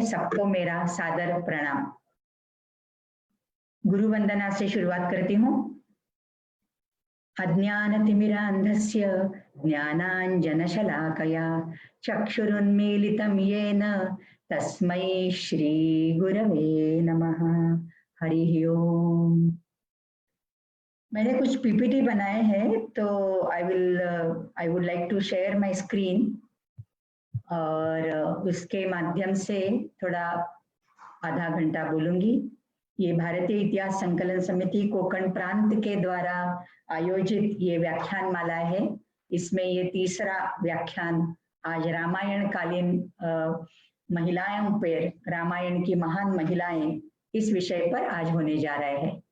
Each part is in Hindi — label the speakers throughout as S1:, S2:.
S1: सबको मेरा सादर प्रणाम। गुरु वंदना से शुरुआत करती हूँ। अज्ञानतिमिरान्धस्य ज्ञानाञ्जनशलाकया चक्षुरुन्मीलितं येन तस्मै श्रीगुरवे नमः। हरि ओम। मैंने कुछ पीपीटी बनाए हैं, तो I would like to share my screen और उसके माध्यम से थोड़ा आधा घंटा बोलूंगी। ये भारतीय इतिहास संकलन समिति कोंकण प्रांत के द्वारा आयोजित ये व्याख्यान माला है। इसमें ये तीसरा व्याख्यान आज रामायण कालीन महिलाओं पर, रामायण की महान महिलाएं, इस विषय पर आज होने जा रहे हैं।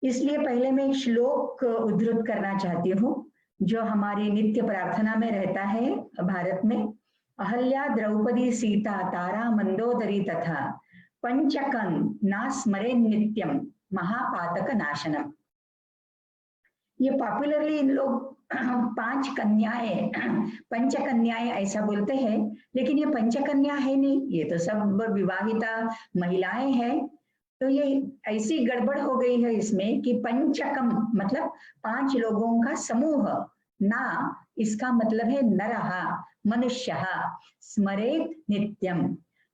S1: इसलिए पहले मैं एक श्लोक उद्धृत करना चाहती हूँ जो हमारी नित्य प्रार्थना में रहता है भारत में। अहल्या द्रौपदी सीता तारा मंदोदरी तथा पंचकं ना स्मरेन् नित्यम महापातक नाशनम। ये पॉपुलरली इन लोग पांच कन्याएं, पंचकन्याएं ऐसा बोलते हैं, लेकिन ये पंचकन्या है नहीं, ये तो सब विवाहिता महिलाएं हैं। तो ये ऐसी गड़बड़ हो गई है इसमें कि पंचकम मतलब 5 लोगों का समूह, ना इसका मतलब है नरहा, मनुष्य, स्मरेत नित्यम।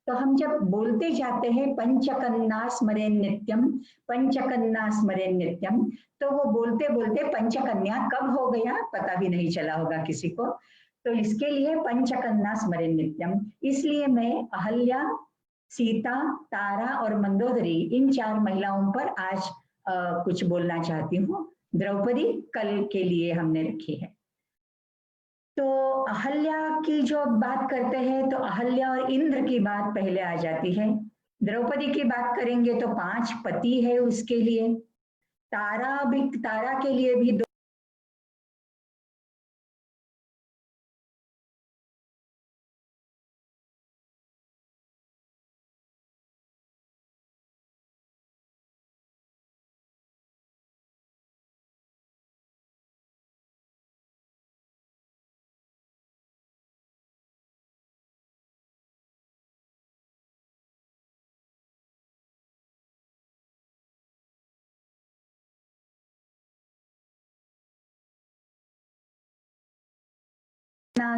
S1: तो हम जब बोलते जाते हैं पंचकन्ना स्मरेन नित्यम, पंचकन्ना स्मरेन नित्यम, तो वो बोलते बोलते पंचकन्या कब हो गया पता भी नहीं चला होगा किसी को। तो इसके लिए पंचकन्ना स्मरेन नित्यम। इसलिए मैं अहल्या, सीता, तारा और मंदोदरी, इन 4 महिलाओं पर आज कुछ बोलना चाहती हूँ। द्रौपदी कल के लिए हमने रखी है। तो अहल्या की जो बात करते हैं तो अहल्या और इंद्र की बात पहले आ जाती है। द्रौपदी की बात करेंगे तो 5 पति है उसके लिए। तारा के लिए भी 2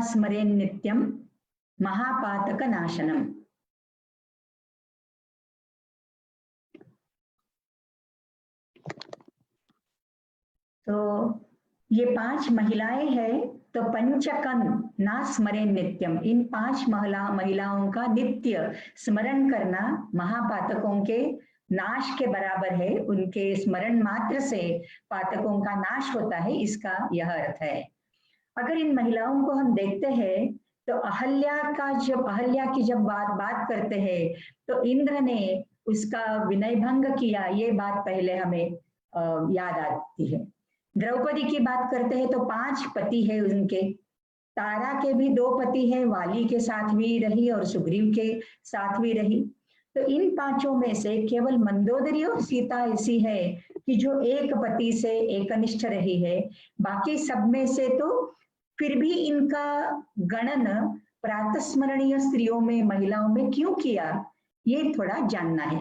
S1: स्मरेन् नित्यम महापातक नाशनम। तो ये 5 महिलाएं हैं। तो पंचकन ना स्मरेन् नित्यम, इन 5 महिलाओं का नित्य स्मरण करना महापातकों के नाश के बराबर है। उनके स्मरण मात्र से पातकों का नाश होता है, इसका यह अर्थ है। अगर इन महिलाओं को हम देखते हैं तो अहल्या की जब बात करते हैं तो इंद्र ने उसका विनय भंग किया, ये बात पहले हमें याद आती है। द्रौपदी की बात करते हैं तो 5 पति है उनके। तारा के भी 2 पति हैं, वाली के साथ भी रही और सुग्रीव के साथ भी रही। तो इन 5 में से केवल मंदोदरी और सीता ऐसी है कि जो एक पति से एकनिष्ठ रही है। बाकी सब में से तो फिर भी इनका गणन प्रातस्मरणीय स्त्रियों में, महिलाओं में क्यों किया, ये थोड़ा जानना है।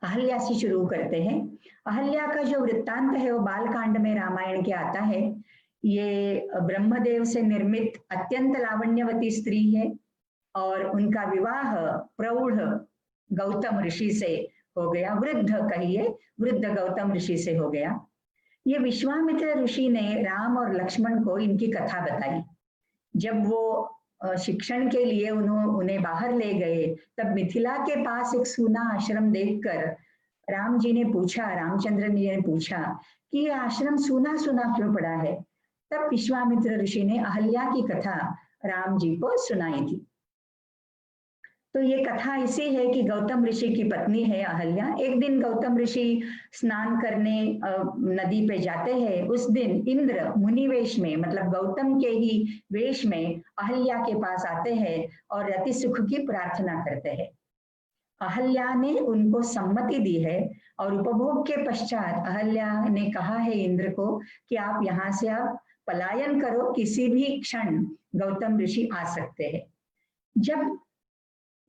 S1: अहल्या से शुरू करते हैं। अहल्या का जो वृत्तांत है वो बालकांड में रामायण के आता है। ये ब्रह्मदेव से निर्मित अत्यंत लावण्यवती स्त्री है और उनका विवाह प्रौढ़ गौतम ऋषि से हो गया, वृद्ध कहिए, वृद्ध गौतम ऋषि से हो गया। ये विश्वामित्र ऋषि ने राम और लक्ष्मण को इनकी कथा बताई। जब वो शिक्षण के लिए उन्हें बाहर ले गए, तब मिथिला के पास एक सूना आश्रम देखकर राम जी ने पूछा, रामचंद्र जी ने पूछा कि ये आश्रम सूना सूना क्यों पड़ा है। तब विश्वामित्र ऋषि ने अहल्या की कथा राम जी को सुनाई थी। तो ये कथा ऐसी है कि गौतम ऋषि की पत्नी है अहल्या। एक दिन गौतम ऋषि स्नान करने नदी पे जाते हैं। उस दिन इंद्र मुनि वेश में, मतलब गौतम के ही वेश में अहल्या के पास आते हैं और रति सुख की प्रार्थना करते हैं। अहल्या ने उनको सम्मति दी है और उपभोग के पश्चात अहल्या ने कहा है इंद्र को कि आप यहाँ से अब पलायन करो, किसी भी क्षण गौतम ऋषि आ सकते हैं। जब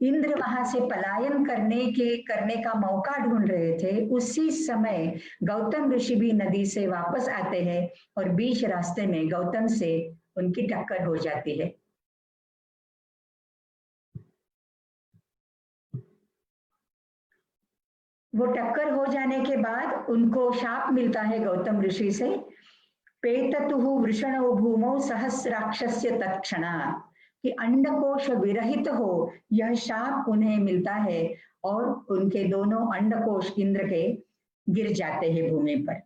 S1: इंद्र वहां से पलायन करने का मौका ढूंढ रहे थे, उसी समय गौतम ऋषि भी नदी से वापस आते हैं और बीच रास्ते में गौतम से उनकी टक्कर हो जाती है। वो टक्कर हो जाने के बाद उनको शाप मिलता है गौतम ऋषि से, पेततुहु वृषणो भूमौ सहस्राक्षस्य तत्क्षणात्, कि अंडकोश विरहित हो, यह शाप उन्हें मिलता है और उनके दोनों अंडकोश इंद्र के गिर जाते हैं भूमि पर।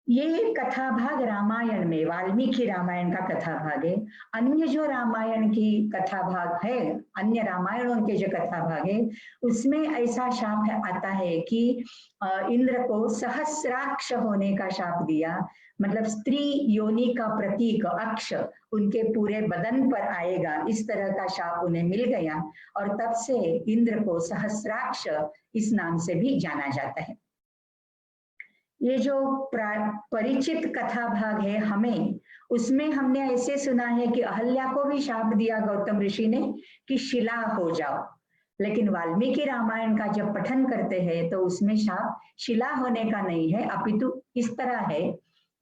S1: ये कथा भाग रामायण में, वाल्मीकि रामायण का कथा भाग है। अन्य जो रामायण की कथा भाग है, अन्य रामायणों के जो कथा भाग है, उसमें ऐसा शाप आता है कि इंद्र को सहस्राक्ष होने का शाप दिया, मतलब स्त्री योनि का प्रतीक अक्ष उनके पूरे बदन पर आएगा, इस तरह का शाप उन्हें मिल गया और तब से इंद्र को सहस्राक्ष इस नाम से भी जाना जाता है। ये जो परिचित कथा भाग है हमें, उसमें हमने ऐसे सुना है कि अहल्या को भी शाप दिया गौतम ऋषि ने कि शिला हो जाओ, लेकिन वाल्मीकि रामायण का जब पठन करते हैं तो उसमें शाप शिला होने का नहीं है, अपितु इस तरह है,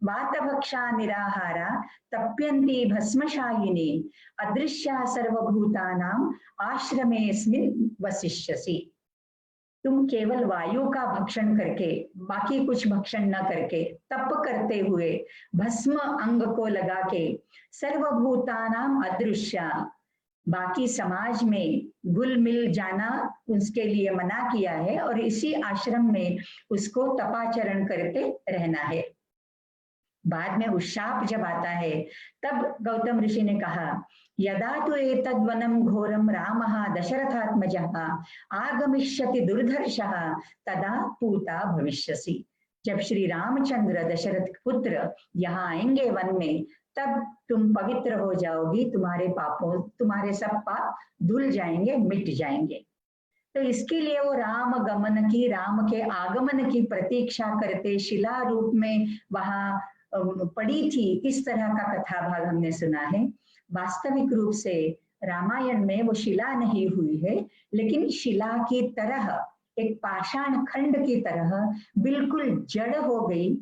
S1: वातभक्षा निराहारा तप्यन्ति भस्मशायिनी अदृश्या सर्वभूतानां आश्रमेस्मिन् वसिष्यसि। तुम केवल वायु का भक्षण करके, बाकी कुछ भक्षण न करके, तप करते हुए, भस्म अंग को लगा के, सर्वभूतानाम अदृश्या, बाकी समाज में घुल मिल जाना उसके लिए मना किया है और इसी आश्रम में उसको तपाचरण करते रहना है। बाद में उशाप जब आता है तब गौतम ऋषि ने कहा, यदा तो एतद्वनं घोरम रामः दशरथात्मजः आगमिष्यति दुर्धर्षः तदा पूता भविष्यसि। जब श्री रामचंद्र दशरथ पुत्र यहाँ आएंगे वन में, तब तुम पवित्र हो जाओगी, तुम्हारे सब पाप धुल जाएंगे, मिट जाएंगे। तो इसके लिए वो राम के आगमन की प्रतीक्षा करते शिला रूप में वहां पड़ी थी, इस तरह का कथा भाग हमने सुना है। वास्तविक रूप से रामायण में वो शिला नहीं हुई है, लेकिन शिला की तरह, एक पाषाण खंड की तरह बिल्कुल जड़ हो गई,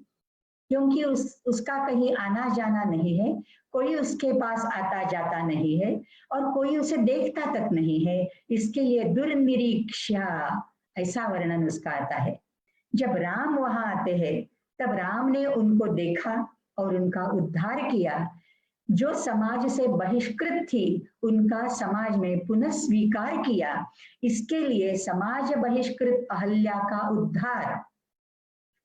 S1: क्योंकि उसका कहीं आना जाना नहीं है, कोई उसके पास आता जाता नहीं है और कोई उसे देखता तक नहीं है, इसके लिए दुर्निरीक्षा ऐसा वर्णन उसका आता है। जब राम वहां आते हैं तब राम ने उनको देखा और उनका उद्धार किया। जो समाज से बहिष्कृत थी उनका समाज में पुनः स्वीकार किया। इसके लिए समाज बहिष्कृत अहल्या का उद्धार,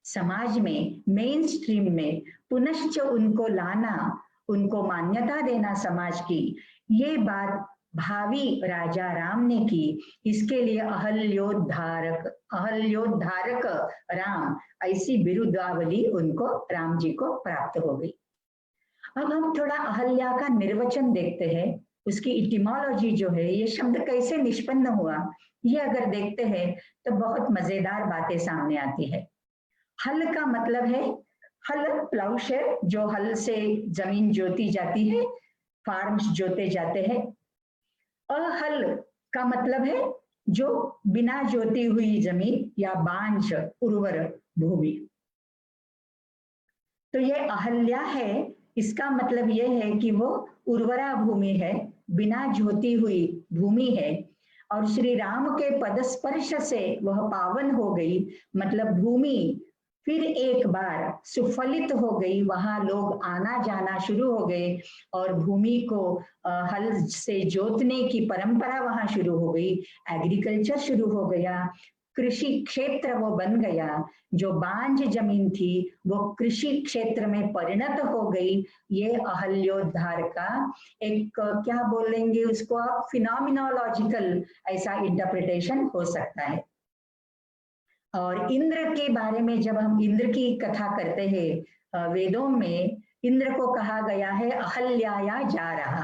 S1: समाज में मेन स्ट्रीम में पुनश्च उनको लाना, उनको मान्यता देना समाज की, ये बात भावी राजा राम ने की। इसके लिए अहल्योद्धारक राम, ऐसी बिरुदावली उनको राम जी को प्राप्त हो गई। अब हम थोड़ा अहल्या का निर्वचन देखते हैं, उसकी इटिमोलॉजी जो है, ये शब्द कैसे निष्पन्न हुआ, ये अगर देखते हैं तो बहुत मजेदार बातें सामने आती है। हल का मतलब है, हल प्लाउशेयर, जो हल से जमीन जोती जाती है, फार्म्स जोते जाते हैं। अहल का मतलब है जो बिना जोती हुई जमीन या बांझ उर्वर भूमि। तो ये अहल्या है, इसका मतलब ये है कि वो उर्वरा भूमि है, बिना जोती हुई भूमि है, और श्री राम के पदस्पर्श से वह पावन हो गई, मतलब भूमि फिर एक बार सुफलित हो गई, वहां लोग आना जाना शुरू हो गए और भूमि को हल से जोतने की परंपरा वहां शुरू हो गई, एग्रीकल्चर शुरू हो गया, कृषि क्षेत्र वो बन गया, जो बांझ जमीन थी वो कृषि क्षेत्र में परिणत हो गई। ये अहल्योद्धार का एक, क्या बोलेंगे उसको आप, फिनोमिनोलॉजिकल ऐसा इंटरप्रिटेशन हो सकता है। और इंद्र के बारे में जब हम इंद्र की कथा करते हैं वेदों में, इंद्र को कहा गया है अहल्याया जा रहा,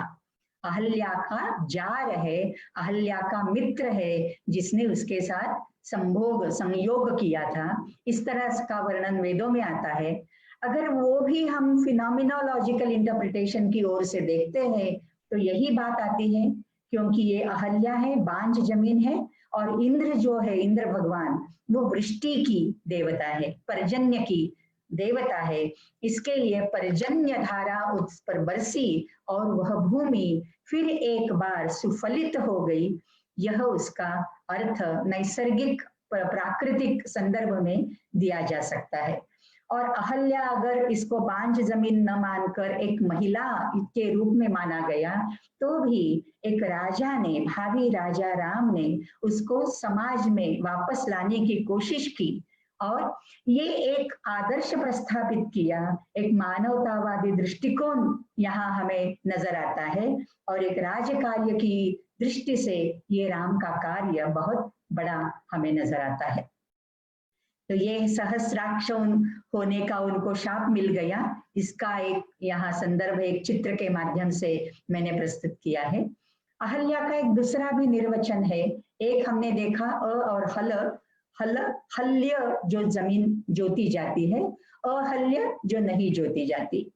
S1: अहल्या का जार है, अहल्या का मित्र है, जिसने उसके साथ संयोग किया था, इस तरह का वर्णन वेदों में आता है। अगर वो भी हम फिनोमिनोलॉजिकल इंटरप्रिटेशन की ओर से देखते हैं तो यही बात आती है क्योंकि ये अहल्या है, बांझ जमीन है, और इंद्र जो है, इंद्र भगवान, वो वृष्टि की देवता है, पर्जन्य की देवता है। इसके लिए पर्जन्य धारा उस पर बरसी और वह भूमि फिर एक बार सुफलित हो गई। यह उसका अर्थ नैसर्गिक प्राकृतिक संदर्भ में दिया जा सकता है। और अहल्या अगर इसको बांझ जमीन न मानकर एक महिला के रूप में माना गया, तो भी एक राजा ने, भावी राजा राम ने उसको समाज में वापस लाने की कोशिश की और ये एक आदर्श प्रस्थापित किया। एक मानवतावादी दृष्टिकोण यहाँ हमें नजर आता है और एक राज्य कार्य की दृष्टि से ये राम का कार्य बहुत बड़ा हमें नजर आता है। तो ये सहस्राक्ष होने का उनको शाप मिल गया, इसका एक यहाँ संदर्भ एक चित्र के माध्यम से मैंने प्रस्तुत किया है। अहल्या का एक दूसरा भी निर्वचन है। एक हमने देखा और हल्य जो जमीन जोती जाती है, अहल्य जो नहीं जोती जाती।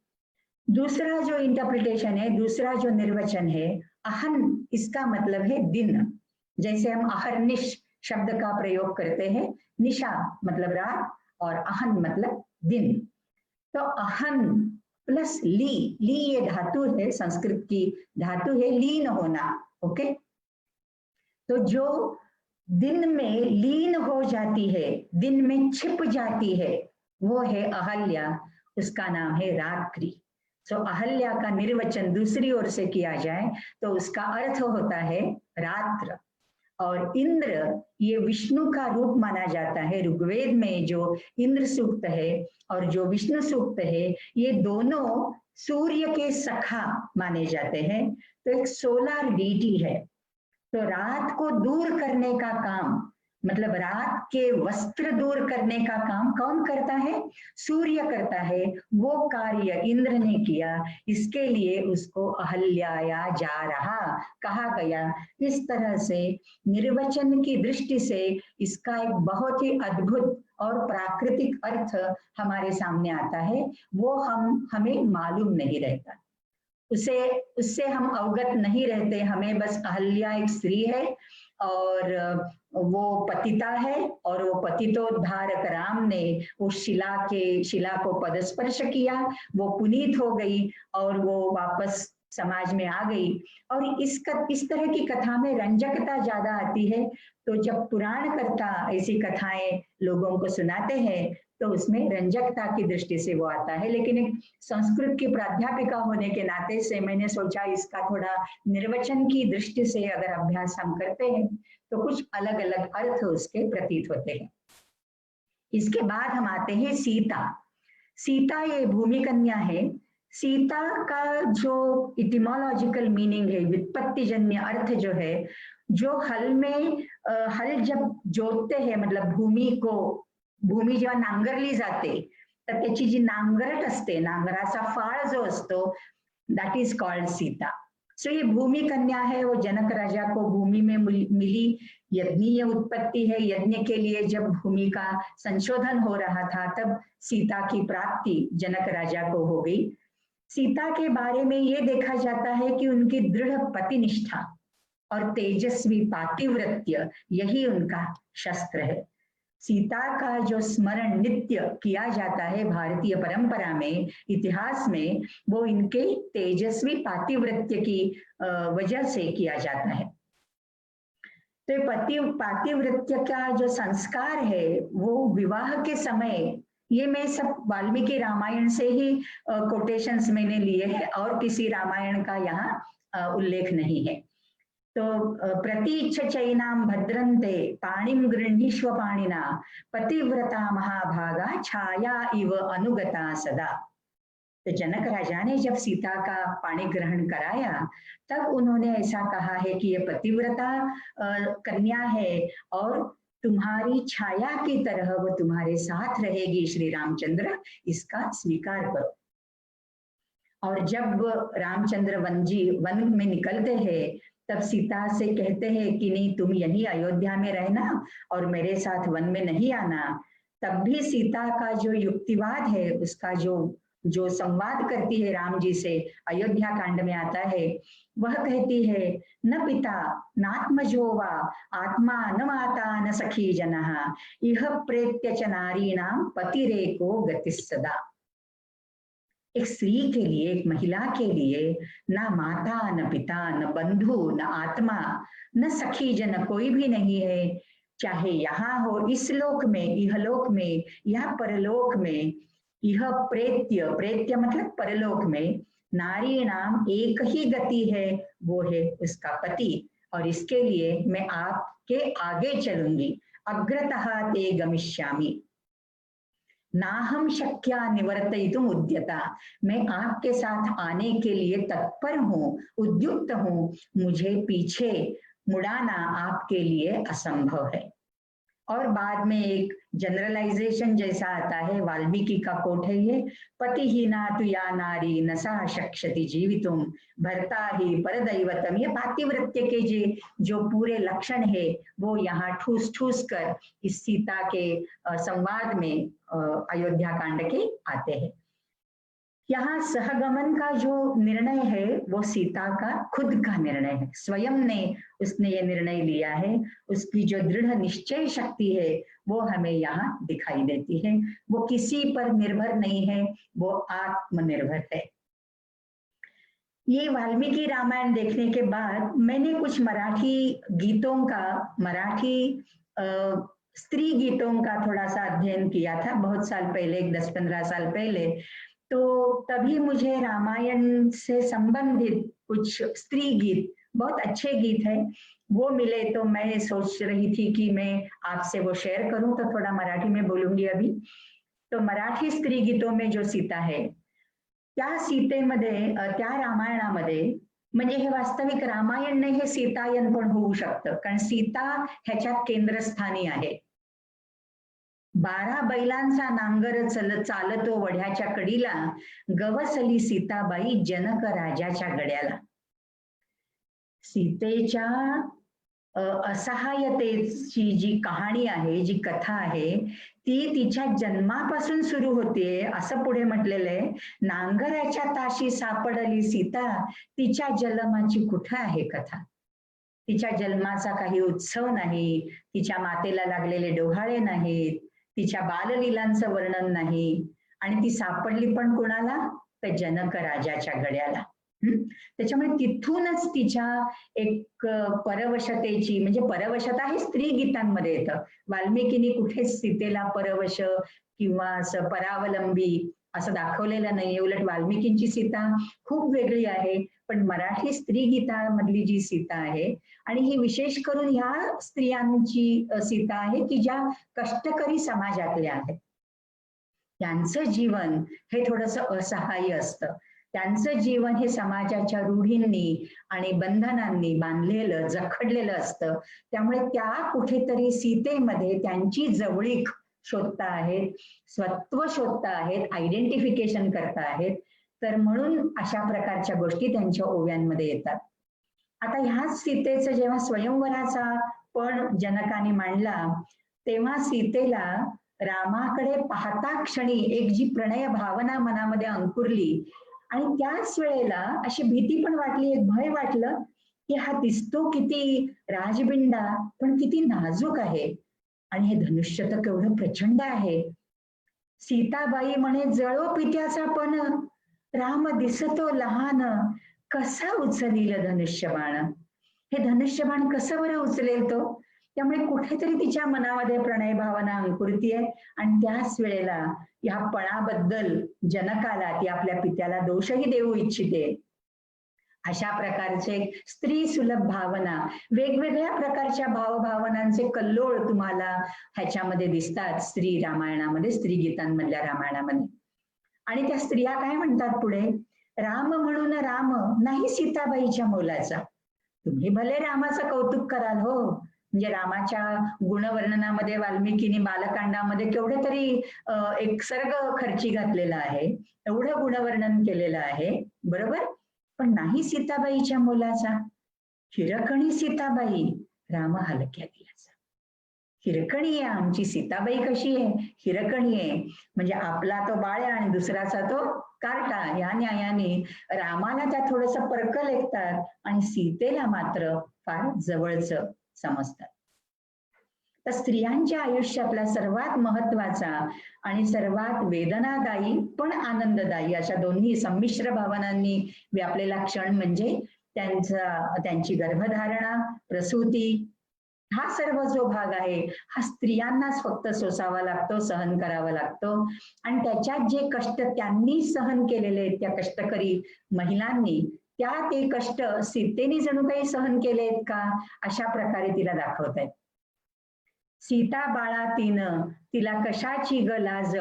S1: दूसरा जो इंटरप्रिटेशन है, दूसरा जो निर्वचन है, अहन, इसका मतलब है दिन। जैसे हम अहर्निश शब्द का प्रयोग करते हैं, निशा मतलब रात और अहन मतलब दिन। तो अहन प्लस ली, ली ये धातु है, संस्कृत की धातु है लीन होना। ओके, तो जो दिन में लीन हो जाती है, दिन में छिप जाती है, वो है अहल्या, उसका नाम है रात्रि। तो अहल्या का निर्वचन दूसरी ओर से किया जाए तो उसका अर्थ होता है रात्र। और इंद्र ये विष्णु का रूप माना जाता है। ऋग्वेद में जो इंद्र सूक्त है और जो विष्णु सूक्त है, ये दोनों सूर्य के सखा माने जाते हैं। तो एक सोलर डीटी है। तो रात को दूर करने का काम, मतलब रात के वस्त्र दूर करने का काम कौन करता है? सूर्य करता है। वो कार्य इंद्र ने किया, इसके लिए उसको अहल्याया जा रहा कहा गया। इस तरह से निर्वचन की दृष्टि से इसका एक बहुत ही अद्भुत और प्राकृतिक अर्थ हमारे सामने आता है। वो हमें मालूम नहीं रहता, उससे हम अवगत नहीं रहते। हमें बस अहल्या एक स्त्री है और वो पतिता है, और वो पतितोद्धारक राम ने उस शिला को पदस्पर्श किया, वो पुनीत हो गई और वो वापस समाज में आ गई। और इस तरह की कथा में रंजकता ज्यादा आती है। तो जब पुराणकर्ता ऐसी कथाएं लोगों को सुनाते हैं तो उसमें रंजकता की दृष्टि से वो आता है। लेकिन एक संस्कृत की प्राध्यापिका होने के नाते से मैंने सोचा इसका थोड़ा निर्वचन की दृष्टि से अगर अभ्यास हम करते हैं तो कुछ अलग अलग अर्थ उसके प्रतीत होते हैं। इसके बाद हम आते हैं सीता। सीता ये भूमि कन्या है। सीता का जो इटिमोलॉजिकल मीनिंग है, व्युत्पत्तिजन्य अर्थ जो है, जो हल में हल जब जोतते हैं, मतलब भूमी जेव्हा नांगरली जाते तर त्याची जी नांगरट असते, नांगराचा फाळ जो असतो, दैट इज कॉल्ड सीता। सो ये भूमि कन्या है। वो जनक राजा को भूमि में मिली, यज्ञीय उत्पत्ति है। यज्ञ के लिए जब भूमि का संशोधन हो रहा था तब सीता की प्राप्ति जनक राजा को हो गई। सीता के बारे में ये देखा जाता है कि उनकी दृढ़ पतिनिष्ठा और तेजस्वी पातिव्रत्य यही उनका शस्त्र है। सीता का जो स्मरण नित्य किया जाता है भारतीय परंपरा में, इतिहास में, वो इनके तेजस्वी पातिव्रत्य की वजह से किया जाता है। तो पातिव्रत्य का जो संस्कार है वो विवाह के समय, ये मैं सब वाल्मीकि रामायण से ही कोटेशंस मैंने लिए हैं और किसी रामायण का यहाँ उल्लेख नहीं है। तो प्रतीच्छ चैनाम भद्रन्ते पाणिम गृह्णीष्व पाणिना पतिव्रता महाभागा छाया इव अनुगता सदा। तो जनक राजा ने जब सीता का पाणी ग्रहण कराया तब उन्होंने ऐसा कहा है कि ये पतिव्रता कन्या है और तुम्हारी छाया की तरह वो तुम्हारे साथ रहेगी श्री रामचंद्र, इसका स्वीकार करो। और जब रामचंद्र वन में निकलते हैं तब सीता से कहते हैं कि नहीं, तुम यहीं अयोध्या में रहना और मेरे साथ वन में नहीं आना। तब भी सीता का जो युक्तिवाद है, उसका जो जो संवाद करती है राम जी से, अयोध्या कांड में आता है, वह कहती है न पिता नात्मजो वा आत्मा न माता न सखी जनः इह प्रेत्य च नारीणाम पतिरेको गतिः सदा। एक स्त्री के लिए, एक महिला के लिए ना माता न पिता न बंधु न आत्मा न सखी जन कोई भी नहीं है, चाहे यहाँ हो इस लोक में, इहलोक में या परलोक में। यह प्रेत्य, प्रेत्य मतलब परलोक में, नारी नाम एक ही गति है, वो है उसका पति। और इसके लिए मैं आपके आगे चलूंगी, अग्रतः ते गमिष्यामि नाहम शक्या निवर्तयितुम उद्यता, मैं आपके साथ आने के लिए तत्पर हूँ, उद्युक्त हूँ, मुझे पीछे मुड़ाना आपके लिए असंभव है। और बाद में एक जनरलाइजेशन जैसा आता है, वाल्मीकि का कोट है ये, पतिहीना तु या नारी न सा शक्ष्यति जीवितुम भर्ता ही परदैवतम। ये पातिव्रत्य के जो पूरे लक्षण है वो यहाँ ठूस ठूस कर इस सीता के संवाद में अयोध्या कांड के आते हैं। यहाँ सहगमन का जो निर्णय है वो सीता का खुद का निर्णय है, स्वयं ने उसने ये निर्णय लिया है। उसकी जो दृढ़ निश्चय शक्ति है वो हमें यहाँ दिखाई देती है। वो किसी पर निर्भर नहीं है, वो आत्मनिर्भर है। ये वाल्मीकि रामायण देखने के बाद मैंने कुछ मराठी गीतों का, मराठी स्त्री गीतों का थोड़ा सा अध्ययन किया था बहुत साल पहले, 10-15 साल पहले। तो तभी मुझे रामायण से संबंधित कुछ स्त्री गीत, बहुत अच्छे गीत हैं, वो मिले। तो मैं सोच रही थी कि मैं आपसे वो शेअर करूं, तो थोड़ा मराठी में बोलूंगी अभी। तो मराठी स्त्री गीतों में जो सीता है, त्या सीतेमध्ये, त्या रामायणामध्ये, म्हणजे हे वास्तविक रामायण नाही, हे सीतायन पण होऊ शकतं, कारण सीता ह्याच्यात केंद्रस्थानी आहे। 12 बैलांचा नांगर चालतो वढ्याच्या कडीला, गवसली सीताबाई जनक राजाच्या गड्याला। सीतेच्या असहायतेची जी कहाणी आहे, जी कथा आहे, ती तिच्या जन्मापासून सुरू होतीये, असं पुढे म्हटलेलं आहे। नांगराच्या ताशी सापडली सीता, तिच्या जन्माची कुठे आहे कथा। तिच्या जन्माचा काही उत्सव नाही, तिच्या मातेला लागलेले डोहाळे नाहीत, तिच्या बाललीलांचं वर्णन नाही, आणि ती सापडली पण कुणाला, तर जनक राजाच्या गड्याला। त्याच्यामुळे तिथूनच तिच्या एक परवशतेची, म्हणजे परवशता हे स्त्री गीतांमध्ये येतं। वाल्मिकीनी कुठेच सीतेला परवश किंवा असं परावलंबी असं दाखवलेलं नाही, उलट वाल्मिकींची सीता खूप वेगळी आहे। पण मराठी स्त्री गीतामधली जी सीता आहे, आणि ही विशेष करून ह्या स्त्रियांची सीता आहे की ज्या कष्टकरी समाजातल्या आहेत, त्यांचं जीवन हे थोडंसं असहाय्य असतं। त्यांचं जीवन हे समाजाच्या रूढींनी आणि बंधनांनी बांधलेलं, जखडलेलं असतं। त्यामुळे त्या कुठेतरी सीतेमध्ये त्यांची जवळीक शोधता आहेत, स्वत्व शोधता आहेत, आयडेंटिफिकेशन करता आहेत। तर म्हणून अशा प्रकारच्या गोष्टी त्यांच्या ओव्यांमध्ये येतात। आता ह्याच सीतेचं जेव्हा स्वयंवराचा पण जनकाने मांडला, तेव्हा सीतेला रामाकडे पाहता क्षणी एक जी प्रणय भावना मनामध्ये अंकुरली, आणि त्याच वेळेला अशी भीती पण वाटली, एक भय वाटलं की हा दिसतो किती राजबिंडा, पण किती नाजूक आहे, आणि हे धनुष्य तर केवढं प्रचंड आहे। सीताबाई म्हणे जळो पित्याचा पण, राम दिसतो लहान, कसा उचलील धनुष्यबाण। हे धनुष्यबाण कसं बरं उचलेल तो। त्यामुळे कुठेतरी तिच्या मनामध्ये प्रणय भावना अंकुरतीये, आणि त्याच वेळेला या पणाबद्दल जनकाला ती आपल्या पित्याला दोषही देऊ इच्छिते। अशा प्रकारचे स्त्री सुलभ भावना, वेगवेगळ्या प्रकारच्या भावभावनांचे कल्लोळ तुम्हाला ह्याच्यामध्ये दिसतात स्त्री रामायणामध्ये, स्त्री गीतांमधल्या रामायणामध्ये। आणि त्या स्त्रिया काय म्हणतात पुढे, राम म्हणून राम नाही सीताबाईच्या मोलाचा। तुम्ही भले रामाचं कौतुक कराल हो, म्हणजे रामाच्या गुणवर्णनामध्ये वाल्मिकीनी बालकांडामध्ये केवढे तरी एक सर्ग खर्ची घातलेला आहे, एवढं गुणवर्णन केलेलं आहे, बरोबर, पण नाही सीताबाईच्या मोलाचा। हिरकणी सीताबाई राम हलक्या दिलाचा। हिरकणी आहे आमची सीताबाई कशी आहे, हिरकणी आहे. म्हणजे आपला तो बाळ्या आणि दुसराचा तो कार्टा. या न्यायाने रामाला त्या थोडस परक लेखतात आणि सीतेला मात्र फार जवळचं समजतात. तर स्त्रियांच्या आयुष्यातला सर्वात महत्वाचा आणि सर्वात वेदनादायी पण आनंददायी अशा दोन्ही संमिश्र भावनांनी व्यापलेला क्षण म्हणजे त्यांची गर्भधारणा, प्रसूती. हा सर्व जो भाग आहे हा स्त्रियांनाच फक्त सोसावा लागतो, सहन करावा लागतो. आणि त्याच्यात जे कष्ट त्यांनी सहन केलेले आहेत त्या कष्टकरी महिलांनी, ते कष्ट सीतेने जणू काही सहन केलेत का, अशा प्रकारे तिला दाखवत आहेत. सीता बाळा तिला कशाची ग लाज,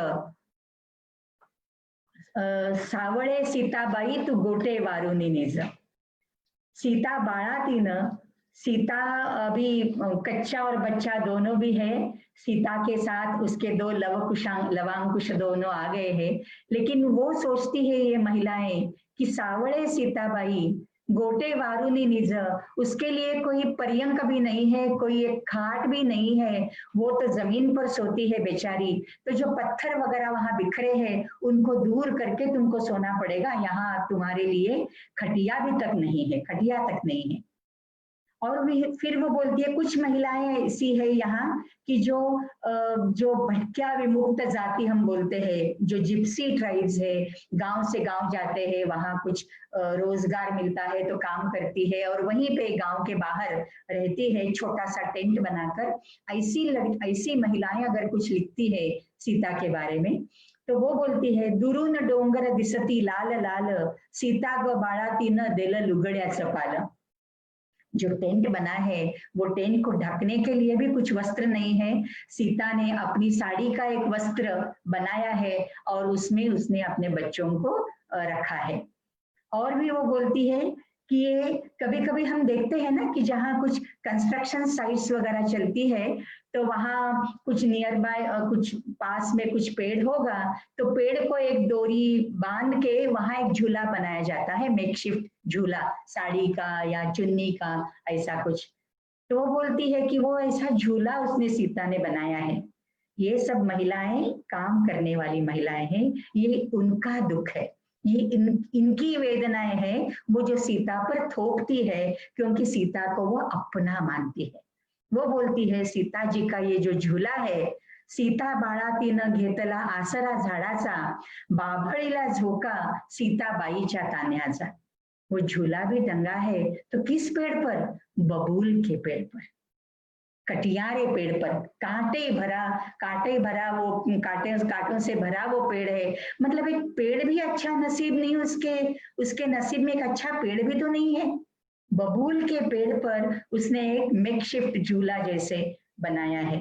S1: सावळे सीताबाई तू गोटे वारुनी निज. सीता बाळा सीता अभी कच्चा और बच्चा दोनों भी है, सीता के साथ उसके दो लवांकुश दोनों आ गए हैं, लेकिन वो सोचती है ये महिलाएं कि सावळे सीताबाई गोटे वारुनी निज, उसके लिए कोई पर्यंक भी नहीं है, कोई एक खाट भी नहीं है, वो तो जमीन पर सोती है बेचारी। तो जो पत्थर वगैरह वहां बिखरे हैं उनको दूर करके तुमको सोना पड़ेगा, यहाँ तुम्हारे लिए खटिया भी तक नहीं है, खटिया तक नहीं है। और फिर वो बोलती है कुछ महिलाएं ऐसी है यहाँ कि जो भटक्या विमुक्त जाति हम बोलते हैं, जो जिप्सी ट्राइब्स है, गांव से गांव जाते हैं, वहां कुछ रोजगार मिलता है तो काम करती है और वहीं पे गांव के बाहर रहती है छोटा सा टेंट बनाकर। ऐसी महिलाएं अगर कुछ लिखती है सीता के बारे में तो वो बोलती है दुरून डोंगर दिसती लाल लाल, सीता ग बाळा तिनं दिलं लुगड्याचं पाल। जो टेंट बना है वो टेंट को ढकने के लिए भी कुछ वस्त्र नहीं है, सीता ने अपनी साड़ी का एक वस्त्र बनाया है और उसमें उसने अपने बच्चों को रखा है। और भी वो बोलती है कि ये कभी कभी हम देखते हैं ना कि जहाँ कुछ कंस्ट्रक्शन साइट्स वगैरह चलती है तो वहां कुछ नियर बाय कुछ पास में कुछ पेड़ होगा तो पेड़ को एक डोरी बांध के वहां एक झूला बनाया जाता है, मेकशिफ्ट झूला साड़ी का या चुन्नी का ऐसा कुछ। तो वो बोलती है कि वो ऐसा झूला उसने सीता ने बनाया है। ये सब महिलाएं काम करने वाली महिलाएं हैं, ये उनका दुख है, ये इनकी वेदनाएं हैं वो जो सीता पर थोपती है क्योंकि सीता को वो अपना मानती है। वो बोलती है सीता जी का ये जो झूला है, सीता बाळा तिनं घेतला आसरा झाडाचा, बाभळीला झोका सीताबाईच्या तान्याचा। वो झूला भी टंगा है तो किस पेड़ पर, बबूल के पेड़ पर, कटियारे पेड़ पर, कांटे भरा वो कांटों से भरा वो पेड़ है। मतलब एक पेड़ भी अच्छा नसीब नहीं, उसके नसीब में एक अच्छा पेड़ भी तो नहीं है। बबूल के पेड़ पर उसने एक मेकशिफ्ट झूला जैसे बनाया है।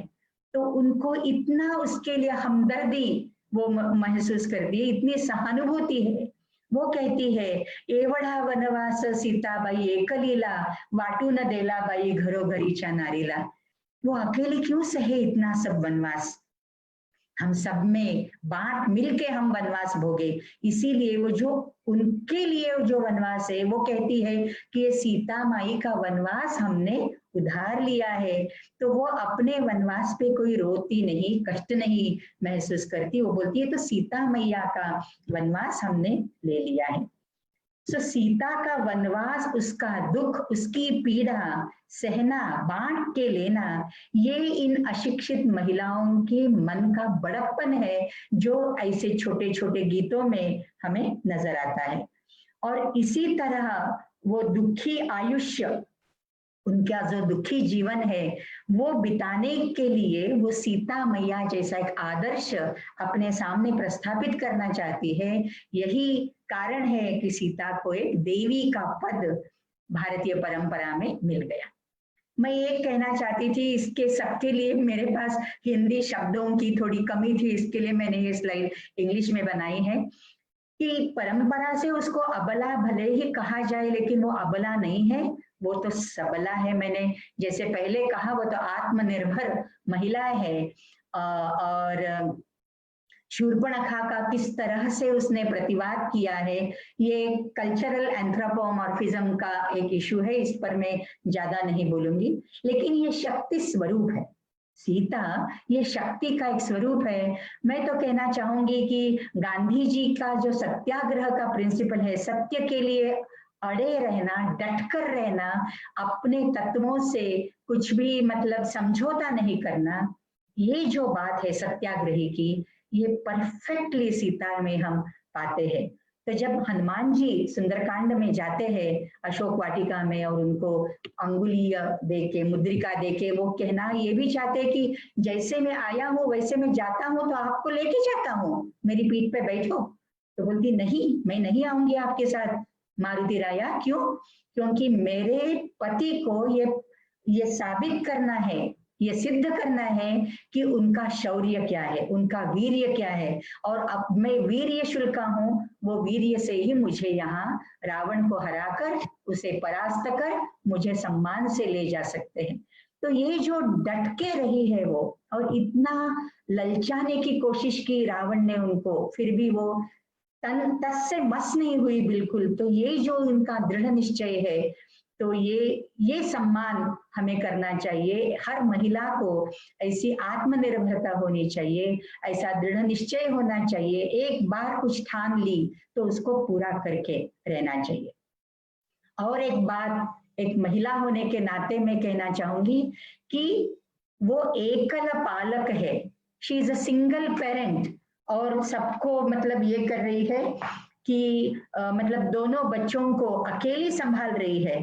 S1: तो उनको इतना उसके लिए हमदर्दी वो महसूस करती है, इतनी सहानुभूति है। वो कहती है एवढा वनवास सीताबाई एकलीला, वाटून देला बाई घरोघरीच्या नारीला। वो अकेली क्यों सहे इतना सब वनवास, हम सब में बांट मिलके हम वनवास भोगे। इसीलिए वो जो उनके लिए जो वनवास है वो कहती है कि ये सीता माई का वनवास हमने उधार लिया है। तो वो अपने वनवास पे कोई रोती नहीं, कष्ट नहीं महसूस करती। वो बोलती है तो सीता मैया का वनवास हमने ले लिया है। सो सीता का वनवास, उसका दुख, उसकी पीड़ा सहना, बांट के लेना, ये इन अशिक्षित महिलाओं के मन का बड़प्पन है जो ऐसे छोटे छोटे गीतों में हमें नजर आता है। और इसी तरह वो दुखी आयुष्य, उनका जो दुखी जीवन है वो बिताने के लिए वो सीता मैया जैसा एक आदर्श अपने सामने प्रस्थापित करना चाहती है। यही कारण है कि सीता को एक देवी का पद भारतीय परंपरा में मिल गया। मैं ये कहना चाहती थी, इसके सबके लिए मेरे पास हिंदी शब्दों की थोड़ी कमी थी, इसके लिए मैंने ये स्लाइड इंग्लिश में बनाई है कि परंपरा से उसको अबला भले ही कहा जाए लेकिन वो अबला नहीं है, वो तो सबला है। मैंने जैसे पहले कहा वो तो आत्मनिर्भर महिला है। और शूर्पणखा का किस तरह से उसने प्रतिवाद किया है, ये कल्चरल एंथ्रोपोमॉर्फिज्म का एक इशू है, इस पर मैं ज्यादा नहीं बोलूंगी। लेकिन ये शक्ति स्वरूप है, सीता ये शक्ति का एक स्वरूप है। मैं तो कहना चाहूंगी कि गांधी जी का जो सत्याग्रह का प्रिंसिपल है, सत्य के लिए अड़े रहना, डटकर रहना, अपने तत्वों से कुछ भी मतलब समझौता नहीं करना, ये जो बात है सत्याग्रही की, ये परफेक्टली सीता में हम पाते हैं। तो जब हनुमान जी सुंदरकांड में जाते हैं अशोक वाटिका में और उनको अंगुली दे के, मुद्रिका दे के, वो कहना ये भी चाहते कि जैसे मैं आया हूँ वैसे मैं जाता हूँ, तो आपको लेके जाता हूँ, मेरी पीठ पे बैठो। तो बोलती नहीं, मैं नहीं आऊंगी आपके साथ मारुति राया। क्यों? क्योंकि मेरे पति को ये साबित करना है, ये सिद्ध करना है कि उनका शौर्य क्या है, उनका वीर्य क्या है, और अब मैं वीर्य शुल्का हूँ, वो वीर्य से ही मुझे यहाँ रावण को हराकर, उसे परास्त कर मुझे सम्मान से ले जा सकते हैं। तो ये जो डट के रही है वो, और इतना ललचाने की कोशिश की रावण ने उनको, फिर भी वो तन तस से मस नहीं हुई बिल्कुल। तो ये जो उनका दृढ़ निश्चय है, तो ये सम्मान हमें करना चाहिए। हर महिला को ऐसी आत्मनिर्भरता होनी चाहिए, ऐसा दृढ़ निश्चय होना चाहिए। एक बार कुछ ठान ली तो उसको पूरा करके रहना चाहिए। और एक बात, एक महिला होने के नाते मैं कहना चाहूंगी कि वो एकल पालक है, she is a single parent, और सबको मतलब ये कर रही है कि मतलब दोनों बच्चों को अकेली संभाल रही है।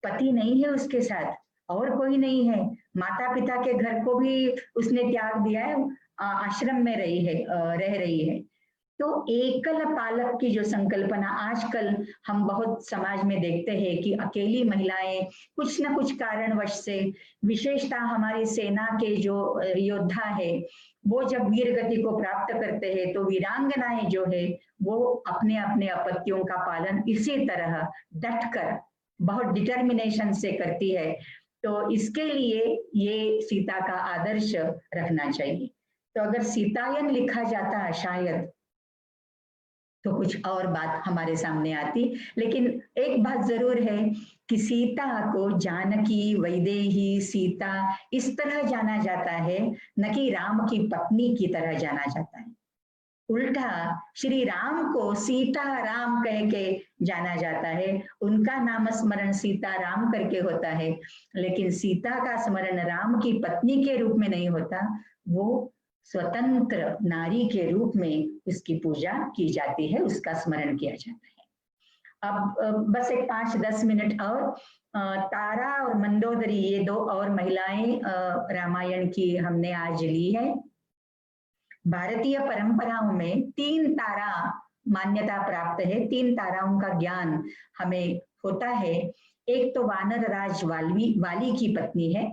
S1: पति नहीं है उसके साथ, और कोई नहीं है, माता पिता के घर को भी उसने त्याग दिया है, आश्रम में रह रही है। तो एकल पालक की जो संकल्पना आजकल हम बहुत समाज में देखते हैं कि अकेली महिलाएं कुछ ना कुछ कारणवश से, विशेषतः हमारी सेना के जो योद्धा है, वो जब वीर गति को प्राप्त करते हैं तो वीरांगनाएं जो है वो अपने अपने अपत्यों का पालन इसी तरह डटकर, बहुत डिटर्मिनेशन से करती है। तो इसके लिए ये सीता का आदर्श रखना चाहिए। तो अगर सीतायन लिखा जाता शायद तो कुछ और बात हमारे सामने आती, लेकिन एक बात जरूर है कि सीता को जानकी, वैदेही, सीता इस तरह जाना जाता है, न कि राम की पत्नी की तरह जाना जाता है। उल्टा श्री राम को सीता राम कह के जाना जाता है, उनका नाम स्मरण सीता राम करके होता है, लेकिन सीता का स्मरण राम की पत्नी के रूप में नहीं होता, वो स्वतंत्र नारी के रूप में उसकी पूजा की जाती है, उसका स्मरण किया जाता है। अब बस एक 5-10 मिनट और, तारा और मंदोदरी ये दो और महिलाएं रामायण की हमने आज ली है। भारतीय परंपराओं में 3 तारा मान्यता प्राप्त है, 3 ताराओं का ज्ञान हमें होता है। एक तो वानर राज वाली की पत्नी है,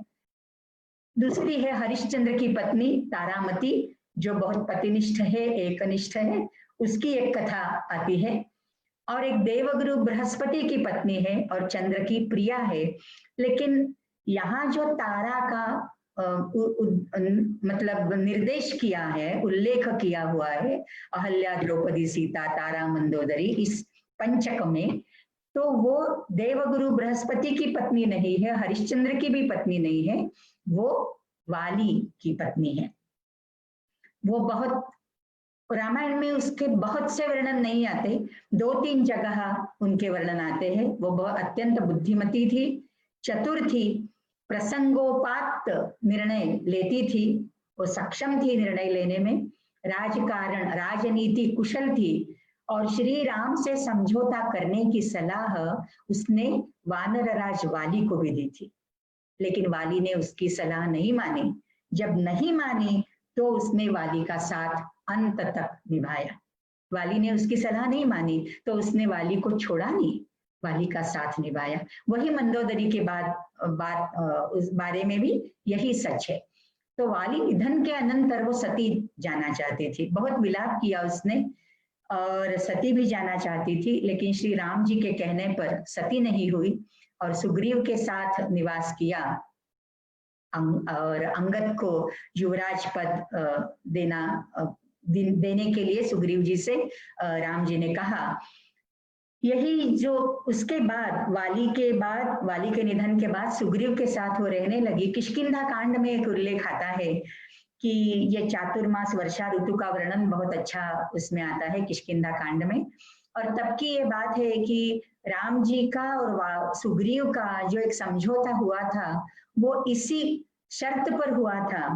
S1: दूसरी है हरिश्चंद्र की पत्नी तारामती, जो बहुत पतिनिष्ठ है, एकनिष्ठ है, उसकी एक कथा आती है। और एक देवगुरु बृहस्पति की पत्नी है और चंद्र की प्रिया है। लेकिन यहाँ जो तारा का मतलब निर्देश किया है, उल्लेख किया हुआ है, अहल्या, द्रौपदी, सीता, तारा, मंदोदरी, इस पंचक में, तो वो देवगुरु बृहस्पति की पत्नी नहीं है, हरिश्चंद्र की भी पत्नी नहीं है, वो वाली की पत्नी है। वो बहुत, रामायण में उसके बहुत से वर्णन नहीं आते, 2-3 जगह उनके वर्णन आते हैं। वो बहुत अत्यंत बुद्धिमती थी, चतुर थी, प्रसंगोपात निर्णय लेती थी, वो सक्षम थी निर्णय लेने में, राजकारण राजनीति कुशल थी, और श्री राम से समझौता करने की सलाह उसने वानरराज वाली को भी दी थी। लेकिन वाली ने उसकी सलाह नहीं मानी। जब नहीं मानी तो उसने वाली का साथ अंत तक निभाया। वाली ने उसकी सलाह नहीं मानी तो उसने वाली को छोड़ा नहीं, वाली का साथ निभाया। वही मंदोदरी के बात उस बारे में भी यही सच है। तो वाली निधन के अनंतर वो सती जाना चाहती थी, बहुत विलाप किया उसने, और सती भी जाना चाहती थी, लेकिन श्री राम जी के कहने पर सती नहीं हुई और सुग्रीव के साथ निवास किया, और अंगद को युवराज पद देने के लिए सुग्रीव जी से राम जी ने कहा। यही जो उसके बाद वाली के निधन के बाद सुग्रीव के साथ वो रहने लगी। किष्किंधा कांड में एक उल्लेख आता है कि ये चातुर्मास वर्षा ऋतु का वर्णन बहुत अच्छा उसमें आता है किष्किंधा कांड में। और तब की ये बात है कि राम जी का और सुग्रीव का जो एक समझौता हुआ था वो इसी शर्त पर हुआ था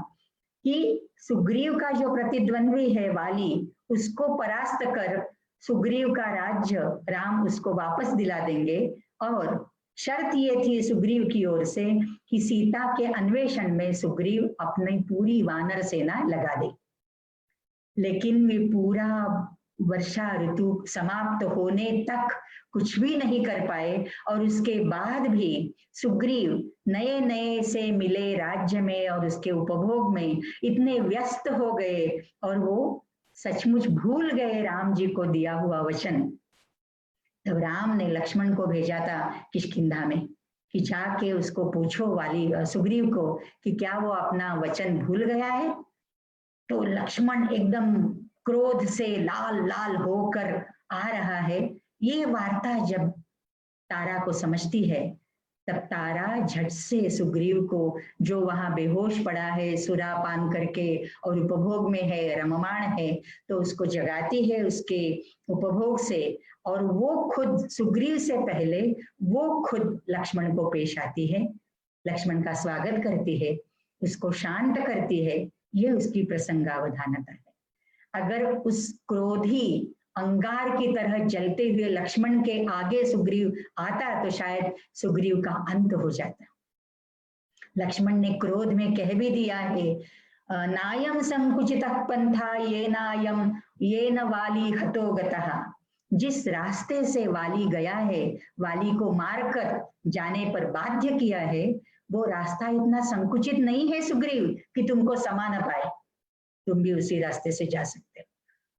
S1: कि सुग्रीव का जो प्रतिद्वंद्वी है वाली, उसको परास्त कर सुग्रीव का राज्य राम उसको वापस दिला देंगे। और शर्त ये थी सुग्रीव की ओर से कि सीता के अन्वेषण में सुग्रीव अपनी पूरी वानर सेना लगा दे। लेकिन वे पूरा वर्षा ऋतु समाप्त होने तक कुछ भी नहीं कर पाए और उसके बाद भी सुग्रीव नए नए से मिले राज्य में और उसके उपभोग में इतने व्यस्त हो गए और वो सचमुच भूल गए राम जी को दिया हुआ वचन। तब राम ने लक्ष्मण को भेजा था किष्किंधा में कि जाके उसको पूछो वाली सुग्रीव को कि क्या वो अपना वचन भूल गया है। तो लक्ष्मण एकदम क्रोध से लाल लाल होकर आ रहा है। ये वार्ता जब तारा को समझती है तब तारा झट से सुग्रीव को, जो वहां बेहोश पड़ा है सुरापान करके और उपभोग में है, रममाण है, तो उसको जगाती है उसके उपभोग से। और वो खुद सुग्रीव से पहले वो खुद लक्ष्मण को पेश आती है, लक्ष्मण का स्वागत करती है, उसको शांत करती है। ये उसकी प्रसंगावधानता है। अगर उस क्रोधी अंगार की तरह जलते हुए लक्ष्मण के आगे सुग्रीव आता तो शायद सुग्रीव का अंत हो जाता। लक्ष्मण ने क्रोध में कह भी दिया है, नायम संकुचित पंथा ये नायम ये न वाली हतो गतः। जिस रास्ते से वाली गया है, वाली को मारकर जाने पर बाध्य किया है, वो रास्ता इतना संकुचित नहीं है सुग्रीव कि तुमको समा न पाए, तुम भी उसी रास्ते से जा सकते हो।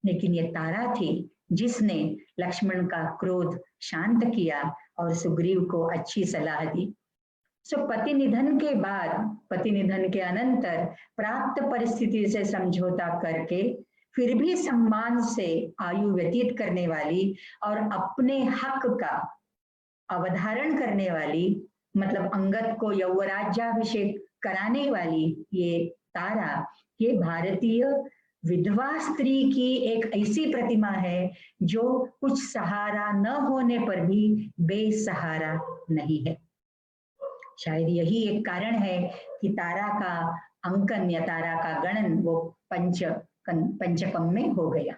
S1: लेकिन ये तारा थी जिसने लक्ष्मण का क्रोध शांत किया और सुग्रीव को अच्छी सलाह दी। सो पति निधन के बाद, पति निधन के अनंतर प्राप्त परिस्थिति से समझौता करके फिर भी सम्मान से आयु व्यतीत करने वाली और अपने हक का अवधारण करने वाली, मतलब अंगद को यौवराज्याभिषेक कराने वाली ये तारा, ये भारतीय विधवा स्त्री की एक ऐसी प्रतिमा है जो कुछ सहारा न होने पर भी बेसहारा नहीं है। शायद यही एक कारण है कि तारा का अंकन या तारा का गणन वो पंचकम में हो गया।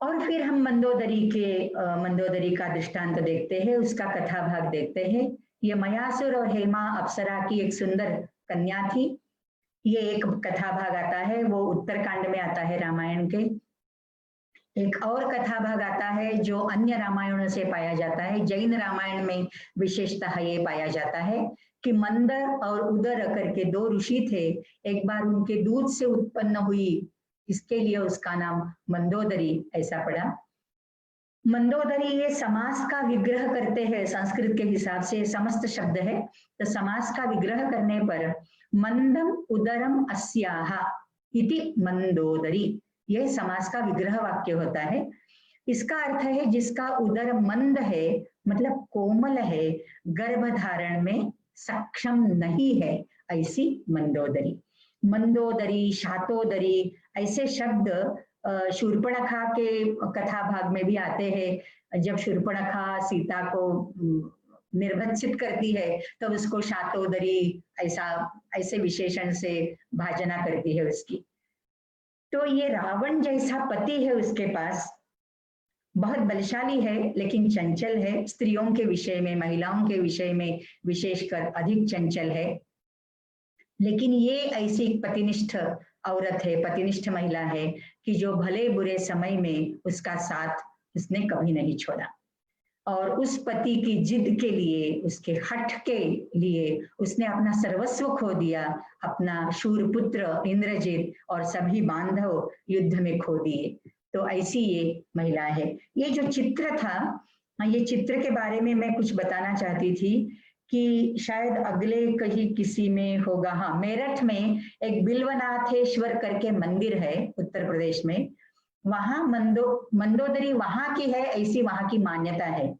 S1: और फिर हम मंदोदरी का दृष्टांत देखते हैं, उसका कथा भाग देखते हैं। ये मयासुर और हेमा अप्सरा की एक सुंदर कन्या थी। ये एक कथा भाग आता है, वो उत्तरकांड में आता है रामायण के। एक और कथा भाग आता है जो अन्य रामायणों से पाया जाता है, जैन रामायण में विशेषतः ये पाया जाता है कि मंदर और उदर करके दो ऋषि थे। एक बार उनके दूध से उत्पन्न हुई, इसके लिए उसका नाम मंदोदरी ऐसा पड़ा। मंदोदरी ये समास का विग्रह करते हैं, संस्कृत के हिसाब से समस्त शब्द है, तो समास का विग्रह करने पर मंदम उदरम अस्याहा इति मंदोदरी, यह समास का विग्रह वाक्य होता है। इसका अर्थ है जिसका उदर मंद है, मतलब कोमल है, गर्भधारण में सक्षम नहीं है, ऐसी मंदोदरी। मंदोदरी, शातोदरी ऐसे शब्द शूर्पणखा के कथा भाग में भी आते हैं। जब शूर्पणखा सीता को निर्भत्सित करती है तो उसको शातोदरी ऐसे विशेषण से भाजना करती है उसकी। तो ये रावण जैसा पति है उसके पास, बहुत बलशाली है लेकिन चंचल है, स्त्रियों के विषय में, महिलाओं के विषय में विशेषकर अधिक चंचल है। लेकिन ये ऐसी पतिनिष्ठ औरत है, पतिनिष्ठ महिला है कि जो भले बुरे समय में उसका साथ उसने कभी नहीं छोड़ा। और उस पति की जिद के लिए, उसके हठ के लिए उसने अपना सर्वस्व खो दिया, अपना शूरपुत्र इंद्रजित और सभी बांधव युद्ध में खो दिए। तो ऐसी ये महिला है। ये जो चित्र था, ये चित्र के बारे में मैं कुछ बताना चाहती थी कि शायद अगले कहीं किसी में होगा। हाँ, मेरठ में एक बिल्वनाथेश्वर करके मंदिर है उत्तर प्रदेश में। वहां मंदोदरी वहां की है, ऐसी वहां की मान्यता है।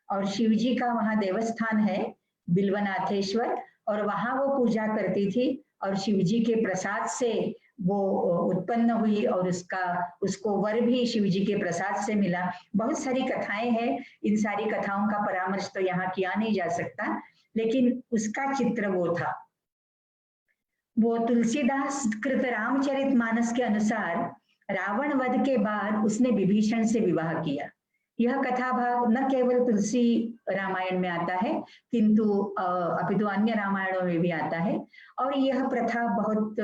S1: और शिव जी का वहां देवस्थान है बिल्वनाथेश्वर, और वहां वो पूजा करती थी और शिव जी के प्रसाद से वो उत्पन्न हुई और उसको वर भी शिव जी के प्रसाद से मिला। बहुत सारी कथाएं हैं, इन सारी कथाओं का परामर्श तो यहाँ किया नहीं जा सकता, लेकिन उसका चित्र वो था। वो तुलसीदास कृत रामचरितमानस के अनुसार रावण वध के बाद उसने विभीषण से विवाह किया। यह कथा भाग न केवल तुलसी रामायण में आता है, किंतु अपितु अन्य रामायणों में भी आता है। और यह प्रथा बहुत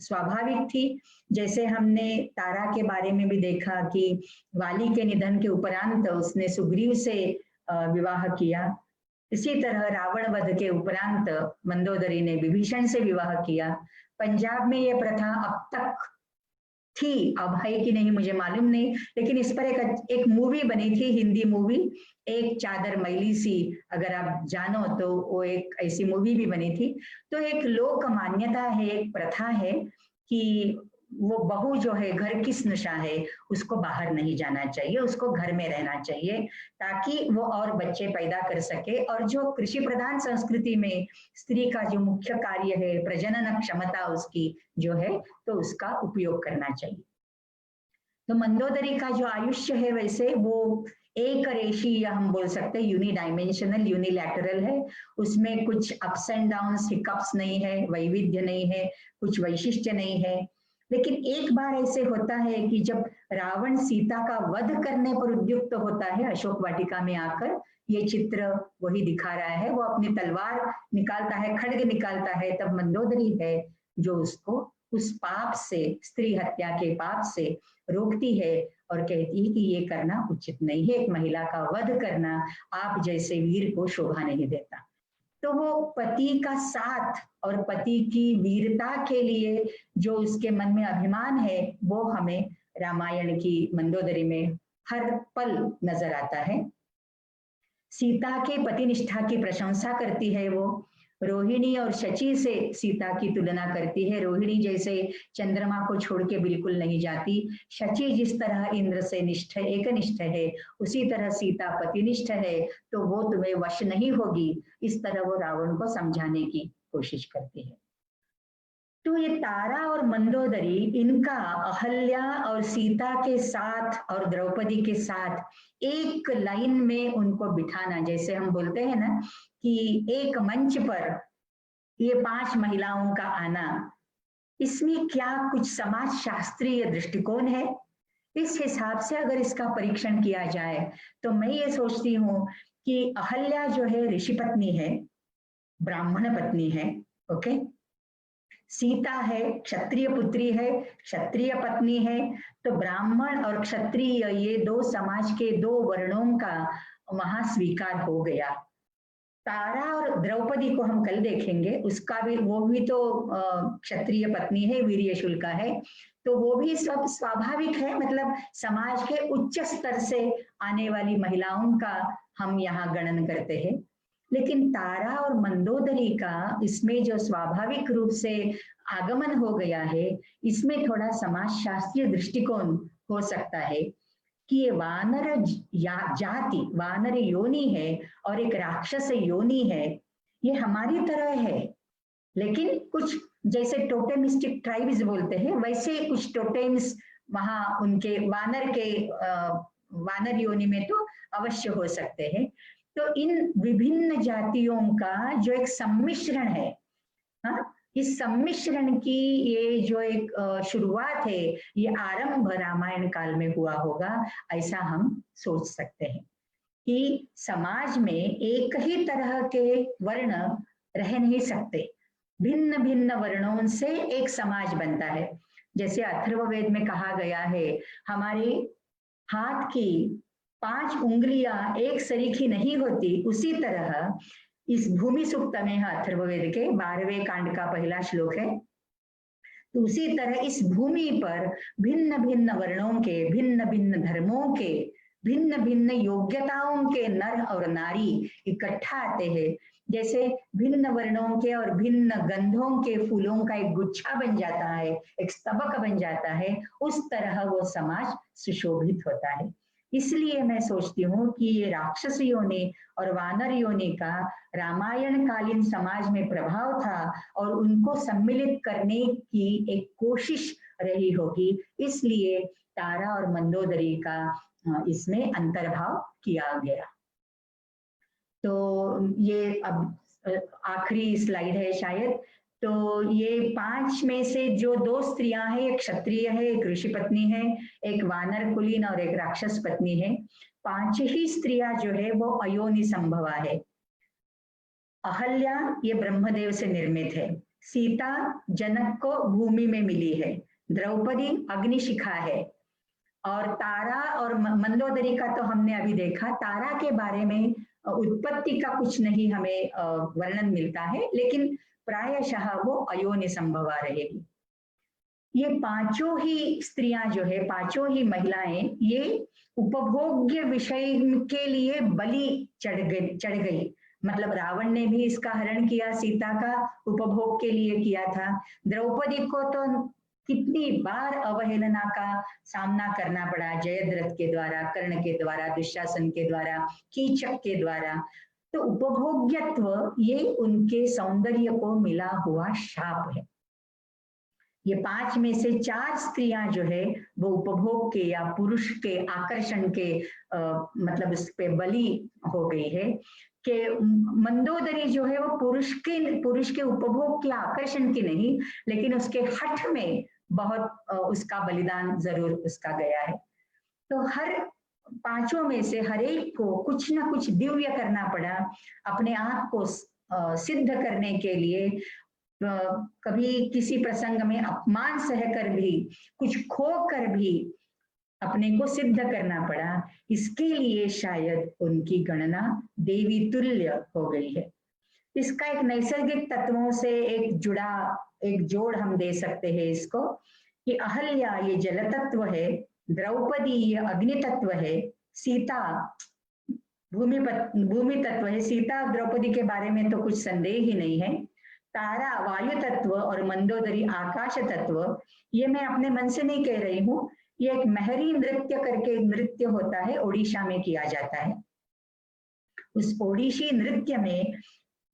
S1: स्वाभाविक थी। जैसे हमने तारा के बारे में भी देखा कि वाली के निधन के उपरांत उसने सुग्रीव से विवाह किया, इसी तरह रावण वध के उपरांत मंदोदरी ने विभीषण से विवाह किया। पंजाब में यह प्रथा अब तक थी, अब है कि नहीं मुझे मालूम नहीं, लेकिन इस पर एक मूवी बनी थी, हिंदी मूवी, एक चादर मैली सी, अगर आप जानो तो वो एक ऐसी मूवी भी बनी थी। तो एक लोक मान्यता है, एक प्रथा है कि वो बहू जो है घर की स्नुषा है, उसको बाहर नहीं जाना चाहिए, उसको घर में रहना चाहिए ताकि वो और बच्चे पैदा कर सके। और जो कृषि प्रधान संस्कृति में स्त्री का जो मुख्य कार्य है प्रजनन क्षमता उसकी जो है, तो उसका उपयोग करना चाहिए। तो मंदोदरी का जो आयुष्य है वैसे वो एक रेशी, या हम बोल सकते हैं यूनिडायमेंशनल, यूनिलैटरल है। उसमें कुछ अप्स एंड डाउन्स, हिकअप्स नहीं है, वैविध्य नहीं है, कुछ वैशिष्ट्य नहीं है। लेकिन एक बार ऐसे होता है कि जब रावण सीता का वध करने पर उद्युक्त होता है अशोक वाटिका में आकर, ये चित्र वही दिखा रहा है, वो अपनी तलवार निकालता है, खड्ग निकालता है, तब मंदोदरी है जो उसको उस पाप से, स्त्री हत्या के पाप से रोकती है और कहती है कि ये करना उचित नहीं है, एक महिला का वध करना आप जैसे वीर को शोभा नहीं देता। तो वो पति का साथ और पति की वीरता के लिए जो उसके मन में अभिमान है, वो हमें रामायण की मंदोदरी में हर पल नजर आता है। सीता के पतिनिष्ठा की प्रशंसा करती है वो, रोहिणी और शची से सीता की तुलना करती है। रोहिणी जैसे चंद्रमा को छोड़ के बिल्कुल नहीं जाती, शची जिस तरह इंद्र से निष्ठ एकनिष्ठ है, उसी तरह सीता पतिनिष्ठ है, तो वो तुम्हें वश नहीं होगी, इस तरह वो रावण को समझाने की कोशिश करती है। तो ये तारा और मंदोदरी, इनका अहल्या और सीता के साथ और द्रौपदी के साथ एक लाइन में उनको बिठाना, जैसे हम बोलते हैं ना कि एक मंच पर ये 5 महिलाओं का आना, इसमें क्या कुछ समाज शास्त्रीय दृष्टिकोण है? इस हिसाब से अगर इसका परीक्षण किया जाए तो मैं ये सोचती हूँ कि अहल्या जो है ऋषि पत्नी है, ब्राह्मण पत्नी है, ओके। सीता है क्षत्रिय पुत्री है, क्षत्रिय पत्नी है। तो ब्राह्मण और क्षत्रिय ये दो समाज के दो वर्णों का वहां स्वीकार हो गया। तारा और द्रौपदी को हम कल देखेंगे, उसका भी, वो भी तो क्षत्रिय पत्नी है, वीर्यशूल का है, तो वो भी सब स्वाभाविक है, मतलब समाज के उच्च स्तर से आने वाली महिलाओं का हम यहाँ गणन करते हैं। लेकिन तारा और मंदोदरी का इसमें जो स्वाभाविक रूप से आगमन हो गया है, इसमें थोड़ा समाजशास्त्रीय दृष्टिकोण हो सकता है कि ये वानर जाति, वानर योनि है और एक राक्षस योनि है, ये हमारी तरह है, लेकिन कुछ जैसे टोटेमिस्टिक ट्राइब्स बोलते हैं वैसे कुछ टोटेम्स वहां उनके वानर के वानर योनि में तो अवश्य हो सकते हैं। तो इन विभिन्न जातियों का जो एक सम्मिश्रण है, हाँ, इस सम्मिश्रण की ये जो एक शुरुआत है, ये आरंभ रामायण काल में हुआ होगा, ऐसा हम सोच सकते हैं कि समाज में एक ही तरह के वर्ण रह नहीं सकते, भिन्न भिन्न वर्णों से एक समाज बनता है। जैसे अथर्ववेद में कहा गया है, हमारे हाथ की 5 उंगलियां एक सरीखी नहीं होती, उसी तरह इस भूमि सूक्त में है, अथर्ववेद के 12वें कांड का पहला श्लोक है। तो उसी तरह इस भूमि पर भिन्न भिन्न वर्णों के, भिन्न भिन्न धर्मों के, भिन्न भिन्न योग्यताओं के नर और नारी इकट्ठा आते हैं। जैसे भिन्न वर्णों के और भिन्न गंधों के फूलों का एक गुच्छा बन जाता है, एक स्तबक बन जाता है, उस तरह वो समाज सुशोभित होता है। इसलिए मैं सोचती हूँ कि ये राक्षस योनि और वानर योनि का रामायण कालीन समाज में प्रभाव था और उनको सम्मिलित करने की एक कोशिश रही होगी, इसलिए तारा और मंदोदरी का इसमें अंतर्भाव किया गया। तो ये अब आखिरी स्लाइड है शायद। तो ये 5 में से जो 2 स्त्रियां हैं, एक क्षत्रिय है, एक ऋषि पत्नी है, एक वानर कुलीन और एक राक्षस पत्नी है। 5 ही स्त्रियां जो है वो अयोनि संभवा है। अहल्या ये ब्रह्मदेव से निर्मित है। सीता जनक को भूमि में मिली है। द्रौपदी अग्निशिखा है। और तारा और मंदोदरी का तो हमने अभी देखा। तारा के बारे में उत्पत्ति का कुछ नहीं हमें वर्णन मिलता है, लेकिन प्रायशः वो अयोनि संभवा रहेगी। ये 5 ही स्त्रियां जो है, 5 ही महिलाएं, ये उपभोग्य विषय के लिए बलि चढ़ गई। मतलब रावण ने भी इसका हरण किया, सीता का उपभोग के लिए किया था। द्रौपदी को तो कितनी बार अवहेलना का सामना करना पड़ा, जयद्रथ के द्वारा, कर्ण के द्वारा, दुशासन के द्वारा, कीचक के द्वारा। तो उपभोग्यत्व ये उनके सौंदर्य को मिला हुआ शाप है। ये 5 में से 4 स्त्रियां जो है वो उपभोग के या पुरुष के आकर्षण के मतलब इस पे बलि हो गई है। कि मंदोदरी जो है वो पुरुष के उपभोग के आकर्षण की नहीं, लेकिन उसके हठ में बहुत उसका बलिदान जरूर उसका गया है। तो हर 5 में से हर एक को कुछ ना कुछ दिव्य करना पड़ा अपने आप को सिद्ध करने के लिए। कभी किसी प्रसंग में अपमान सहकर भी, कुछ खो कर भी अपने को सिद्ध करना पड़ा। इसके लिए शायद उनकी गणना देवी तुल्य हो गई है। इसका एक नैसर्गिक तत्वों से एक जोड़ हम दे सकते हैं इसको, कि अहल्या ये जल तत्व है, द्रौपदी ये अग्नि तत्व है, सीता भूमि तत्व है। सीता द्रौपदी के बारे में तो कुछ संदेह ही नहीं है। तारा वायु तत्व और मंदोदरी आकाश तत्व। ये मैं अपने मन से नहीं कह रही हूँ, ये एक महरी नृत्य करके नृत्य होता है, ओडिशा में किया जाता है। उस ओडिशी नृत्य में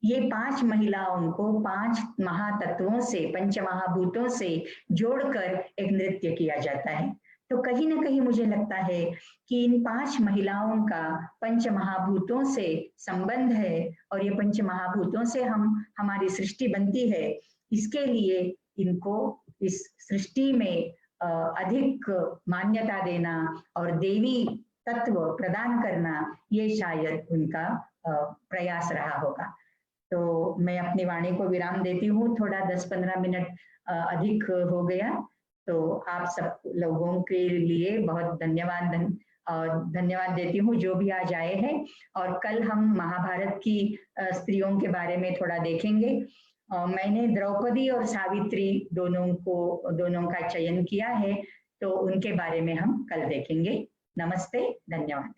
S1: ये 5 महिलाओं को 5 महातत्वों से, पंच महाभूतों से जोड़कर एक नृत्य किया जाता है। तो कहीं ना कहीं मुझे लगता है कि इन 5 महिलाओं का पंच महाभूतों से संबंध है और ये पंच महाभूतों से हमारी सृष्टि बनती है। इसके लिए इनको इस सृष्टि में अधिक मान्यता देना और देवी तत्व प्रदान करना, ये शायद उनका प्रयास रहा होगा। तो मैं अपनी वाणी को विराम देती हूँ, थोड़ा 10-15 मिनट अधिक हो गया। तो आप सब लोगों के लिए बहुत धन्यवाद देती हूँ जो भी आज आए हैं। और कल हम महाभारत की स्त्रियों के बारे में थोड़ा देखेंगे। मैंने द्रौपदी और सावित्री दोनों का चयन किया है, तो उनके बारे में हम कल देखेंगे। नमस्ते, धन्यवाद।